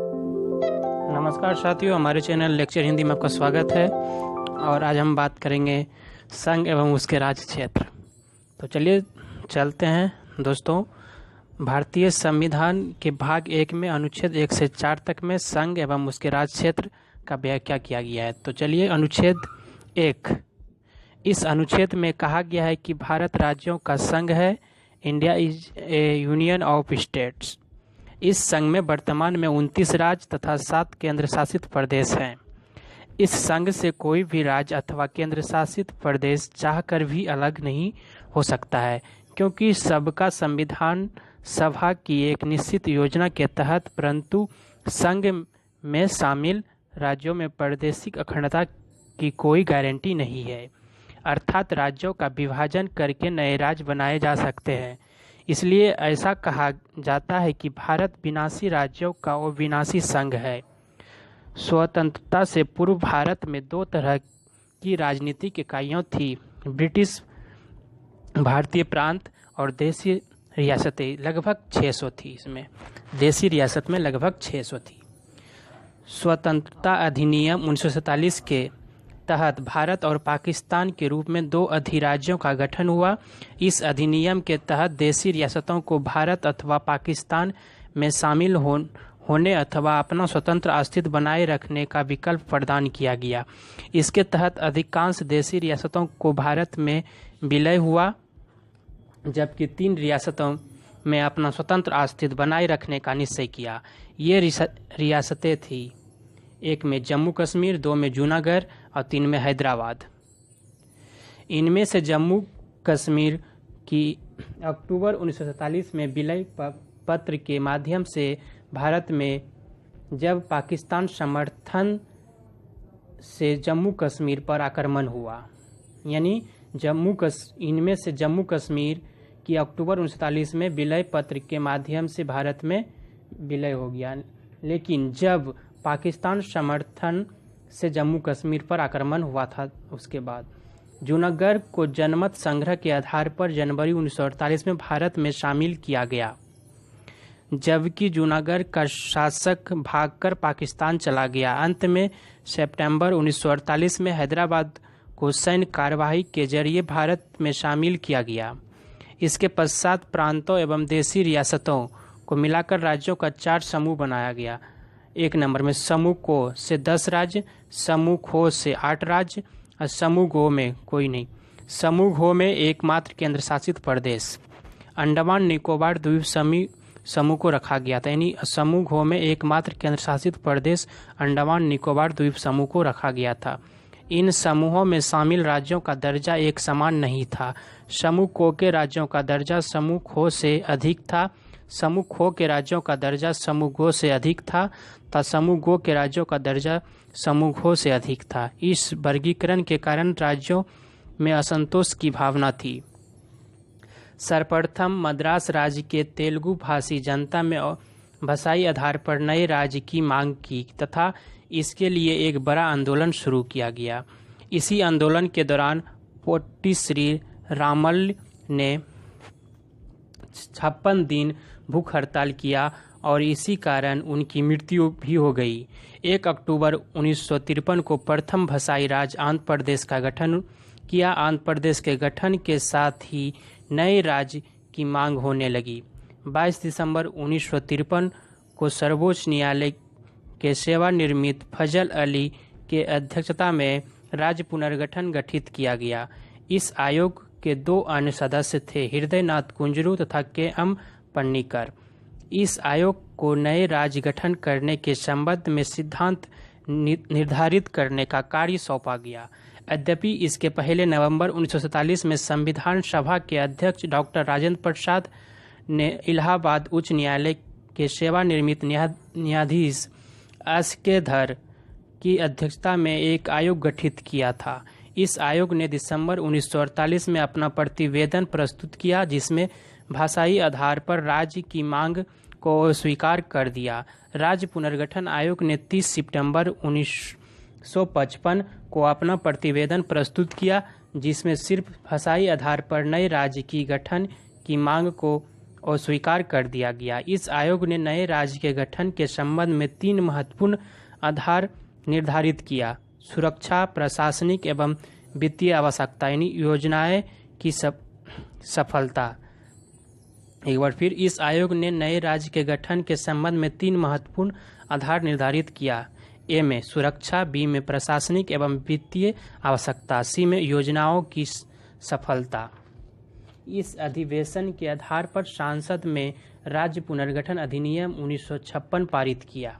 नमस्कार साथियों, हमारे चैनल लेक्चर हिंदी में आपका स्वागत है। और आज हम बात करेंगे संघ एवं उसके राज्य क्षेत्र। तो चलिए चलते हैं दोस्तों। भारतीय संविधान के भाग 1 में अनुच्छेद 1 से 4 तक में संघ एवं उसके राज्य क्षेत्र का व्याख्या किया गया है। तो चलिए अनुच्छेद 1। इस अनुच्छेद में कहा गया है कि भारत राज्यों का संघ है। India is A union of states. इस संघ में वर्तमान में 29 राज्य तथा 7 केंद्र शासित प्रदेश हैं। इस संघ से कोई भी राज्य अथवा केंद्र शासित प्रदेश चाहकर भी अलग नहीं हो सकता है, क्योंकि सबका संविधान सभा की एक निश्चित योजना के तहत, परंतु संघ में शामिल राज्यों में प्रादेशिक अखंडता की कोई गारंटी नहीं है। अर्थात राज्यों का विभाजन करके नए राज्य बनाए जा सकते हैं। इसलिए ऐसा कहा जाता है कि भारत विनाशी राज्यों का वो विनाशी संघ है। स्वतंत्रता से पूर्व भारत में 2 तरह की राजनीतिक इकाइयाँ थी, ब्रिटिश भारतीय प्रांत और देशी रियासतें। लगभग 600 थी। इसमें देशी रियासत में लगभग 600 थी। स्वतंत्रता अधिनियम 1947 के तहत भारत और पाकिस्तान के रूप में 2 अधिराज्यों का गठन हुआ। इस अधिनियम के तहत देशी रियासतों को भारत अथवा पाकिस्तान में शामिल होने अथवा अपना स्वतंत्र अस्तित्व बनाए रखने का विकल्प प्रदान किया गया। इसके तहत अधिकांश देशी रियासतों को भारत में विलय हुआ, जबकि 3 रियासतों में अपना स्वतंत्र अस्तित्व बनाए रखने का निश्चय किया। ये रियासतें थी, 1 में जम्मू कश्मीर, 2 में जूनागढ़ और 3 में हैदराबाद। इनमें से जम्मू कश्मीर की अक्टूबर 1947 में विलय पत्र के माध्यम से भारत में जब पाकिस्तान समर्थन से जम्मू कश्मीर पर आक्रमण हुआ, यानी इनमें से जम्मू कश्मीर की अक्टूबर 1947 में विलय पत्र के माध्यम से भारत में विलय हो गया। लेकिन जब पाकिस्तान समर्थन से जम्मू कश्मीर पर आक्रमण हुआ था, उसके बाद जूनागढ़ को जनमत संग्रह के आधार पर जनवरी 1948 में भारत में शामिल किया गया, जबकि जूनागढ़ का शासक भागकर पाकिस्तान चला गया। अंत में सितंबर 1948 में हैदराबाद को सैन्य कार्यवाही के जरिए भारत में शामिल किया गया। इसके पश्चात प्रांतों एवं देशी रियासतों को मिलाकर राज्यों का 4 समूह बनाया गया। 1 नंबर में समूह को से 10 राज्य, समूह खो से 8 राज्य और समूह गो में कोई नहीं। समूह गो में एकमात्र केंद्र शासित प्रदेश अंडमान निकोबार द्वीप समूह को रखा गया था। यानी समूह गो में एकमात्र केंद्र शासित प्रदेश अंडमान निकोबार द्वीप समूह को रखा गया था। इन समूहों में शामिल राज्यों का दर्जा एक समान नहीं था। समूह को के राज्यों का दर्जा समूह खो से अधिक था, समूह खो के राज्यों का दर्जा समूह गो से अधिक था तथा समूह गो के राज्यों का दर्जा समूह गो से अधिक था। इस वर्गीकरण के कारण राज्यों में असंतोष की भावना थी। सर्वप्रथम मद्रास राज्य के तेलुगु भाषी जनता में भाषाई आधार पर नए राज्य की मांग की तथा इसके लिए एक बड़ा आंदोलन शुरू किया गया। इसी आंदोलन के दौरान पोट्टी श्री रामल ने 56 दिन भूख हड़ताल किया और इसी कारण उनकी मृत्यु भी हो गई। 1 अक्टूबर 1953 को प्रथम भाषाई राज्य आंध्र प्रदेश का गठन किया। आंध्र प्रदेश के गठन के साथ ही नए राज्य की मांग होने लगी। 22 दिसंबर 1953 को सर्वोच्च न्यायालय के सेवानिवृत्त फजल अली के अध्यक्षता में राज्य पुनर्गठन गठित किया गया। इस आयोग के 2 अन्य सदस्य थे, हृदयनाथ कुंजरू तथा के.एम. पन्नीकर। इस आयोग को नए राज्य गठन करने के संबंध में सिद्धांत निर्धारित करने का कार्य सौंपा गया। यद्यपि इसके पहले नवंबर 1947 में संविधान सभा के अध्यक्ष डॉक्टर राजेंद्र प्रसाद ने इलाहाबाद उच्च न्यायालय के सेवानिवृत्त न्यायाधीश एस.के.धर की अध्यक्षता में एक आयोग गठित किया था। इस आयोग ने दिसंबर 1948 में अपना प्रतिवेदन प्रस्तुत किया, जिसमें भाषाई आधार पर राज्य की मांग को स्वीकार कर दिया। राज्य पुनर्गठन आयोग ने 30 सितंबर 1955 को अपना प्रतिवेदन प्रस्तुत किया, जिसमें सिर्फ भाषाई आधार पर नए राज्य की गठन की मांग को और स्वीकार कर दिया गया। इस आयोग ने नए राज्य के गठन के संबंध में 3 महत्वपूर्ण आधार निर्धारित किया: सुरक्षा, प्रशासनिक एवं वित्तीय आवश्यकता, यानी योजनाएं की सफलता। एक बार फिर, इस आयोग ने नए राज्य के गठन के संबंध में 3 महत्वपूर्ण आधार निर्धारित किया: ए में सुरक्षा, बी में प्रशासनिक एवं वित्तीय आवश्यकता, सी में योजनाओं की सफलता। इस अधिवेशन के आधार पर संसद में राज्य पुनर्गठन अधिनियम 1956 पारित किया।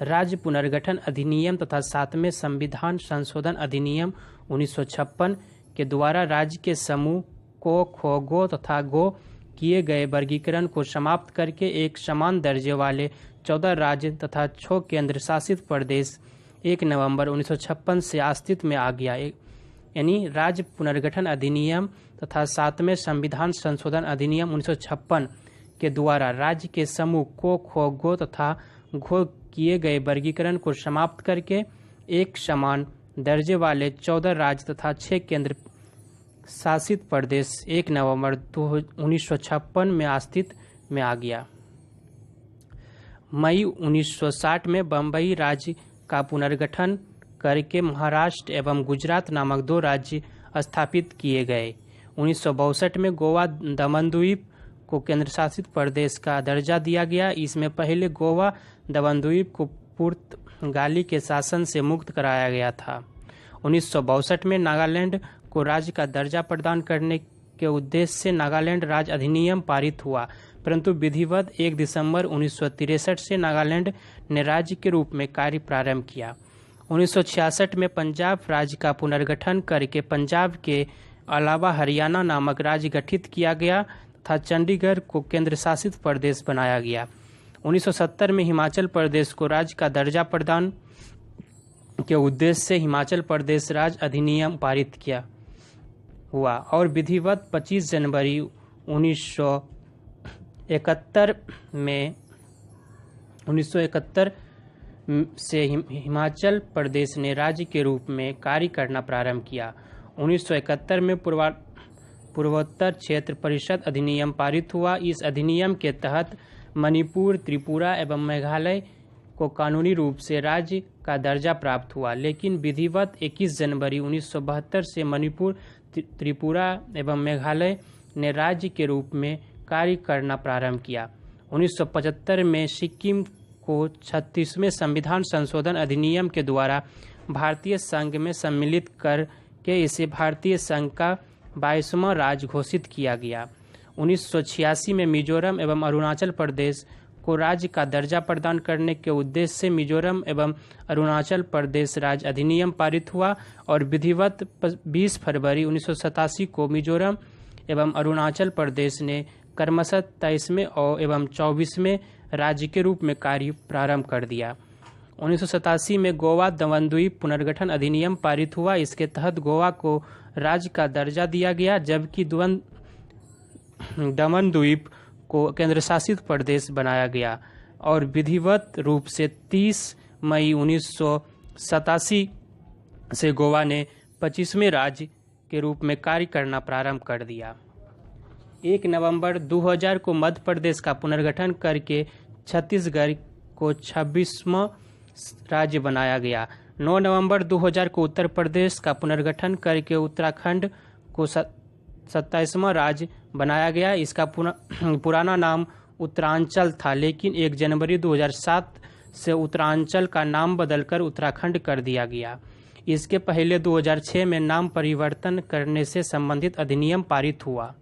राज्य पुनर्गठन अधिनियम तथा 7वें संविधान संशोधन अधिनियम 1956 के द्वारा राज्य के समूह को खो गो तथा गो किए गए वर्गीकरण को समाप्त करके एक समान दर्जे वाले 14 राज्य तथा 6 केंद्र शासित प्रदेश 1 नवंबर 1956 से अस्तित्व में आ गया। यानी राज्य पुनर्गठन अधिनियम तथा 7वें संविधान संशोधन अधिनियम 1956 के द्वारा राज्य के समूह को खो गो तथा घो किए गए वर्गीकरण को समाप्त करके एक समान दर्जे वाले 14 राज्य तथा 6 केंद्र शासित प्रदेश 1 नवंबर 1956 में अस्तित्व में आ गया। मई 1960 में बम्बई राज्य का पुनर्गठन करके महाराष्ट्र एवं गुजरात नामक 2 राज्य स्थापित किए गए। 1962 में गोवा दमन द्वीप को केंद्र शासित प्रदेश का दर्जा दिया गया। इसमें पहले गोवा दमन द्वीप को पुर्तगाली के शासन से मुक्त कराया गया था। 1962 में नागालैंड को राज्य का दर्जा प्रदान करने के उद्देश्य से नागालैंड राज्य अधिनियम पारित हुआ, परंतु विधिवत 1 दिसंबर 1963 से नागालैंड ने राज्य के रूप में कार्य प्रारंभ किया। 1966 में पंजाब राज्य का पुनर्गठन करके पंजाब के अलावा हरियाणा नामक राज्य गठित किया गया तथा चंडीगढ़ को केंद्र शासित प्रदेश बनाया गया। 1970 में हिमाचल प्रदेश को राज्य का दर्जा प्रदान के उद्देश्य से हिमाचल प्रदेश राज्य अधिनियम पारित किया हुआ और विधिवत 25 जनवरी 1971 से हिमाचल प्रदेश ने राज्य के रूप में कार्य करना प्रारंभ किया। 1971 में पूर्वोत्तर क्षेत्र परिषद अधिनियम पारित हुआ। इस अधिनियम के तहत मणिपुर, त्रिपुरा एवं मेघालय को कानूनी रूप से राज्य का दर्जा प्राप्त हुआ, लेकिन विधिवत 21 जनवरी 1972 से मणिपुर, त्रिपुरा एवं मेघालय ने राज्य के रूप में कार्य करना प्रारंभ किया। 1975 में सिक्किम को 36वें संविधान संशोधन अधिनियम के द्वारा भारतीय संघ में सम्मिलित करके इसे भारतीय संघ का 22वां राज्य घोषित किया गया। 1986 में मिजोरम एवं अरुणाचल प्रदेश को राज्य का दर्जा प्रदान करने के उद्देश्य से मिजोरम एवं अरुणाचल प्रदेश राज्य अधिनियम पारित हुआ और विधिवत 20 फरवरी 1987 को मिजोरम एवं अरुणाचल प्रदेश ने क्रमशः 23वें एवं 24वें राज्य के रूप में कार्य प्रारंभ कर दिया। 1987 में गोवा दमन द्वीप पुनर्गठन अधिनियम पारित हुआ। इसके तहत गोवा को राज्य का दर्जा दिया गया, जबकि दमन द्वीप को केंद्र शासित प्रदेश बनाया गया और विधिवत रूप से 30 मई 1987 से गोवा ने 25वें राज्य के रूप में कार्य करना प्रारंभ कर दिया। 1 नवंबर 2000 को मध्य प्रदेश का पुनर्गठन करके छत्तीसगढ़ को 26वां राज्य बनाया गया। 9 नवंबर 2000 को उत्तर प्रदेश का पुनर्गठन करके उत्तराखंड को 27वां राज्य बनाया गया। इसका पुराना नाम उत्तरांचल था, लेकिन 1 जनवरी 2007 से उत्तरांचल का नाम बदलकर उत्तराखंड कर दिया गया। इसके पहले 2006 में नाम परिवर्तन करने से संबंधित अधिनियम पारित हुआ।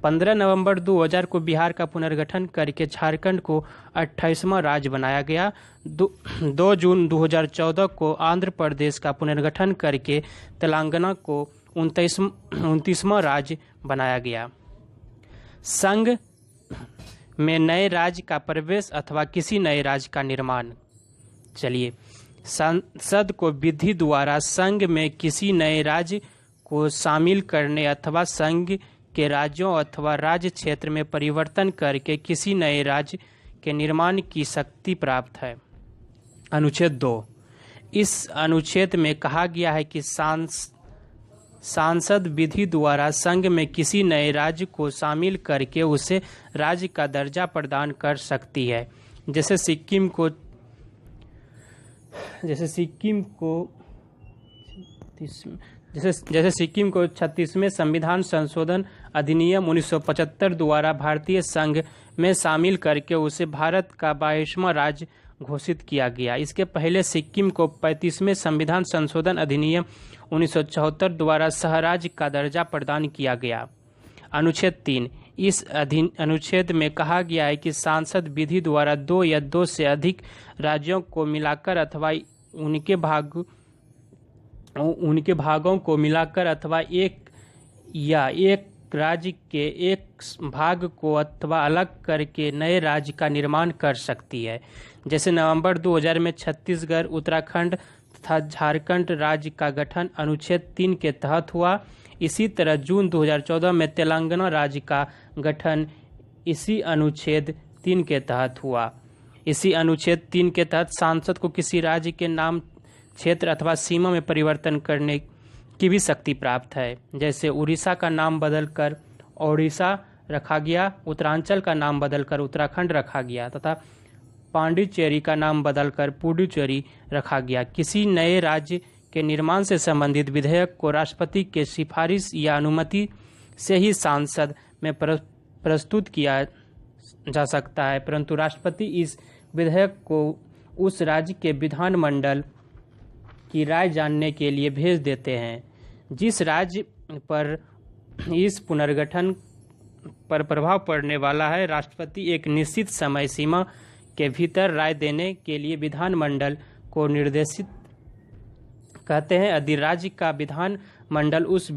15 नवंबर 2000 को बिहार का पुनर्गठन करके झारखंड को 28वां राज्य बनाया गया। 2 जून 2014 को आंध्र प्रदेश का पुनर्गठन करके तेलंगाना को 29वां राज्य बनाया गया। संघ में नए राज्य का प्रवेश अथवा किसी नए राज्य का निर्माण। चलिए, संसद को विधि द्वारा संघ में किसी नए राज्य को शामिल करने अथवा संघ के राज्यों अथवा राज्य क्षेत्र में परिवर्तन करके किसी नए राज्य के निर्माण की शक्ति प्राप्त है। अनुच्छेद 2। इस अनुच्छेद में कहा गया है कि सांसद विधि द्वारा संघ में किसी नए राज्य को शामिल करके उसे राज्य का दर्जा प्रदान कर सकती है। जैसे सिक्किम को 36वें संविधान संशोधन अधिनियम 1975 द्वारा भारतीय संघ में शामिल करके उसे भारत का 22वां राज्य घोषित किया गया। इसके पहले सिक्किम को 35वें संविधान संशोधन अधिनियम 1974 द्वारा सहराज्य का दर्जा प्रदान किया गया। अनुच्छेद 3। इस अनुच्छेद में कहा गया है कि सांसद विधि द्वारा 2 या 2 से अधिक राज्यों को मिलाकर अथवा उनके भागों को मिलाकर अथवा एक राज्य के एक भाग को अथवा अलग करके नए राज्य का निर्माण कर सकती है। जैसे नवंबर 2000 में छत्तीसगढ़, उत्तराखंड तथा झारखंड राज्य का गठन अनुच्छेद 3 के तहत हुआ। इसी तरह जून 2014 में तेलंगाना राज्य का गठन इसी अनुच्छेद 3 के तहत हुआ। इसी अनुच्छेद 3 के तहत सांसद को किसी राज्य के नाम, क्षेत्र अथवा सीमा में परिवर्तन करने की भी शक्ति प्राप्त है। जैसे उड़ीसा का नाम बदलकर ओडिशा रखा गया, उत्तरांचल का नाम बदलकर उत्तराखंड रखा गया तथा पांडिचेरी का नाम बदलकर पुडुचेरी रखा गया। किसी नए राज्य के निर्माण से संबंधित विधेयक को राष्ट्रपति के सिफारिश या अनुमति से ही संसद में प्रस्तुत किया जा सकता है, परंतु राष्ट्रपति इस विधेयक को उस राज्य के विधानमंडल की राय जानने के लिए भेज देते हैं। जिस राज्य पर इस पुनर्गठन पर प्रभाव पड़ने वाला है, राष्ट्रपति एक निश्चित समय सीमा के भीतर राय देने के लिए विधानमंडल को निर्देशित कहते हैं। यदि राज्य का विधानमंडल उस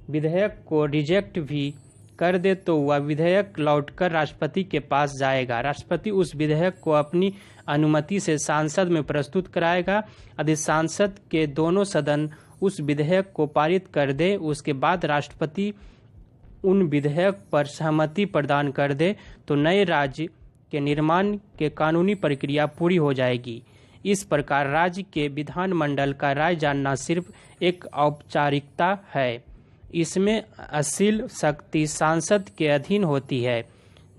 विधेयक को रिजेक्ट भी कर दे तो वह विधेयक लौटकर राष्ट्रपति के पास जाएगा। राष्ट्रपति उस विधेयक को अपनी अनुमति से सांसद में प्रस्तुत कराएगा। यदि सांसद के दोनों सदन उस विधेयक को पारित कर दे, उसके बाद राष्ट्रपति उन विधेयक पर सहमति प्रदान कर दे तो नए राज्य के निर्माण के कानूनी प्रक्रिया पूरी हो जाएगी। इस प्रकार राज्य के विधानमंडल का राय जानना सिर्फ एक औपचारिकता है। इसमें असील शक्ति सांसद के अधीन होती है।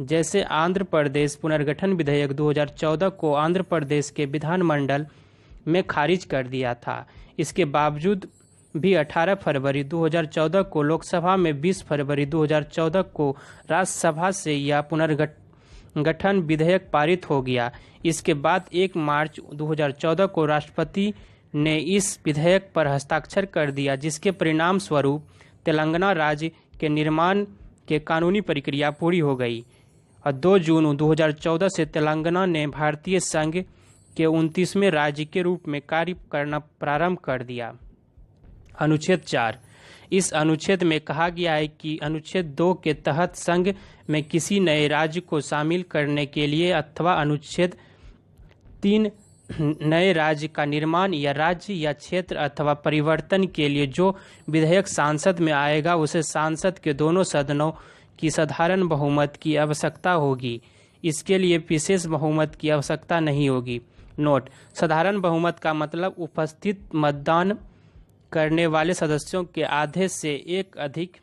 जैसे आंध्र प्रदेश पुनर्गठन विधेयक 2014 को आंध्र प्रदेश के विधानमंडल में खारिज कर दिया था। इसके बावजूद भी 18 फरवरी 2014 को लोकसभा में, 20 फरवरी 2014 को राज्यसभा से यह पुनर्गठन विधेयक पारित हो गया। इसके बाद 1 मार्च 2014 को राष्ट्रपति ने इस विधेयक पर हस्ताक्षर कर दिया, जिसके परिणाम स्वरूप तेलंगाना राज्य के निर्माण के कानूनी प्रक्रिया पूरी हो गई और 2 जून 2014 से तेलंगाना ने भारतीय संघ के 29वें राज्य के रूप में कार्य करना प्रारंभ कर दिया। अनुच्छेद 4। इस अनुच्छेद में कहा गया है कि अनुच्छेद 2 के तहत संघ में किसी नए राज्य को शामिल करने के लिए अथवा अनुच्छेद 3 नए राज्य का निर्माण या राज्य या क्षेत्र अथवा परिवर्तन के लिए जो विधेयक सांसद में आएगा उसे सांसद के दोनों सदनों की साधारण बहुमत की आवश्यकता होगी। इसके लिए विशेष बहुमत की आवश्यकता नहीं होगी। नोट: साधारण बहुमत का मतलब उपस्थित मतदान करने वाले सदस्यों के आधे से एक अधिक